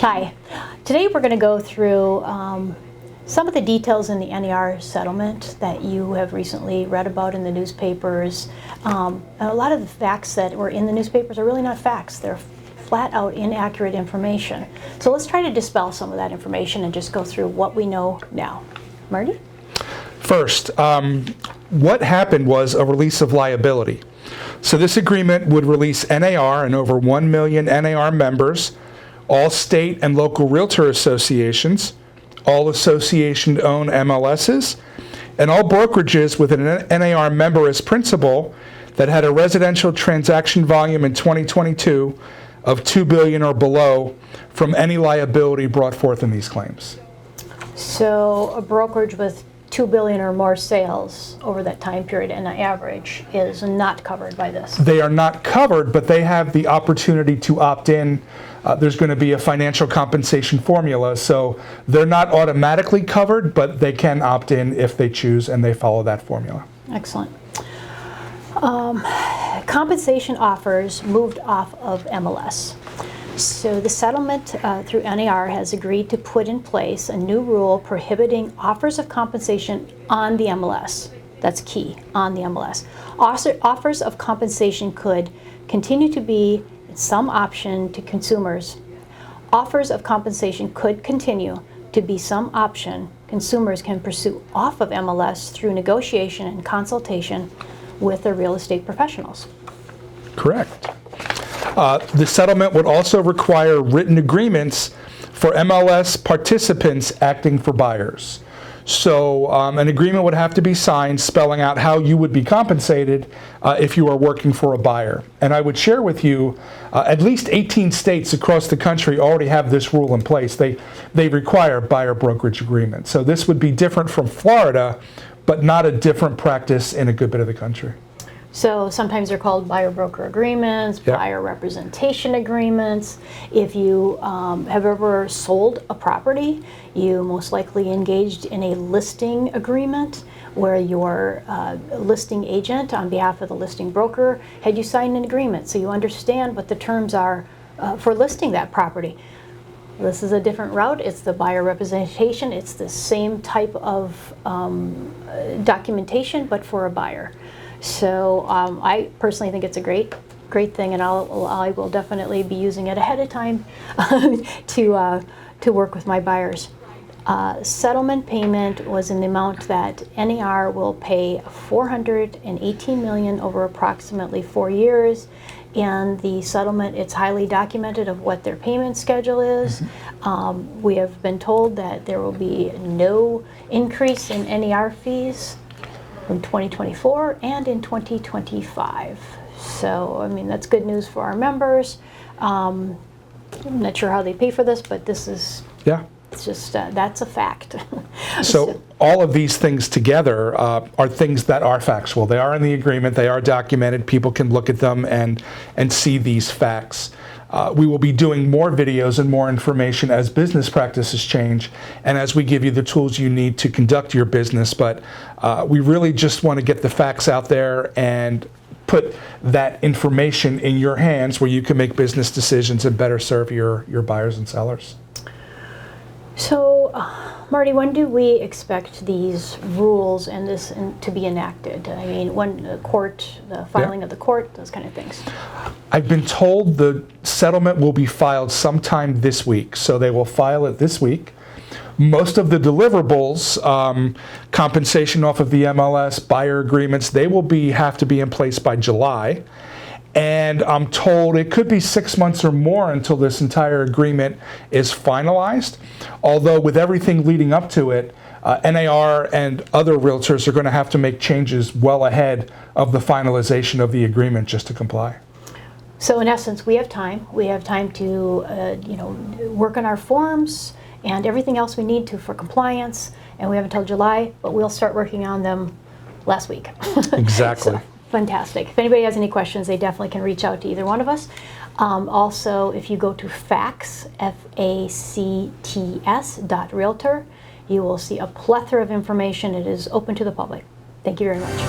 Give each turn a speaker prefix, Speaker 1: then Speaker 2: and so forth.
Speaker 1: Hi. Today we're going to go through some of the details in the NAR settlement that you have recently read about in the newspapers. A lot of the facts that were in the newspapers are really not facts. They're flat out inaccurate information. So let's try to dispel some of that information and just go through what we know now. Marty?
Speaker 2: First, what happened was a release of liability. So this agreement would release NAR and over 1 million NAR members, all state and local realtor associations, all association-owned MLSs, and all brokerages with an NAR member as principal that had a residential transaction volume in 2022 of $2 billion or below from any liability brought forth in these claims.
Speaker 1: So a brokerage with $2 billion or more sales over that time period and an average is not covered by this.
Speaker 2: They are not covered, but they have the opportunity to opt in. There's going to be a financial compensation formula, so they're not automatically covered, but they can opt in if they choose and they follow that formula.
Speaker 1: Excellent. Compensation offers moved off of MLS. So the settlement through NAR has agreed to put in place a new rule prohibiting offers of compensation on the MLS. That's key, on the MLS. Offers of compensation could continue to be some option to consumers. Offers of compensation could continue to be some option consumers can pursue off of MLS through negotiation and consultation with their real estate professionals.
Speaker 2: Correct. The settlement would also require written agreements for MLS participants acting for buyers. So an agreement would have to be signed spelling out how you would be compensated if you are working for a buyer. And I would share with you, at least 18 states across the country already have this rule in place. They require buyer brokerage agreements. So this would be different from Florida, but not a different practice in a good bit of the country.
Speaker 1: So sometimes they're called buyer broker agreements,
Speaker 2: Yep.
Speaker 1: buyer representation agreements. If you have ever sold a property, you most likely engaged in a listing agreement where your listing agent on behalf of the listing broker had you sign an agreement so you understand what the terms are for listing that property. This is a different route. It's the buyer representation. It's the same type of documentation, but for a buyer. So I personally think it's a great thing, and I will definitely be using it ahead of time to work with my buyers. Settlement payment was in the amount that NAR will pay $418 million over approximately 4 years. And the settlement, it's highly documented of what their payment schedule is. Mm-hmm. We have been told that there will be no increase in NAR fees in 2024 and in 2025. So, I mean, that's good news for our members. I'm not sure how they pay for this, but this is, it's just, that's a fact.
Speaker 2: So all of these things together are things that are factual. They are in the agreement, they are documented, people can look at them and see these facts. We will be doing more videos and more information as business practices change and as we give you the tools you need to conduct your business. But we really just want to get the facts out there and put that information in your hands where you can make business decisions and better serve your buyers and sellers.
Speaker 1: So, Marty, when do we expect these rules and this to be enacted? I mean, when the court, the filing of the court, those kind of things.
Speaker 2: I've been told the settlement will be filed sometime this week, so they will file it this week. Most of the deliverables, compensation off of the MLS, buyer agreements, they will have to be in place by July. And I'm told it could be 6 months or more until this entire agreement is finalized. Although with everything leading up to it, NAR and other realtors are going to have to make changes well ahead of the finalization of the agreement just to comply.
Speaker 1: So in essence, we have time. We have time to work on our forms and everything else we need to for compliance. And we have until July, but we'll start working on them last week.
Speaker 2: Exactly.
Speaker 1: So, fantastic. If anybody has any questions, they definitely can reach out to either one of us. Also, if you go to facts, FACTS.realtor, you will see a plethora of information. It is open to the public. Thank you very much.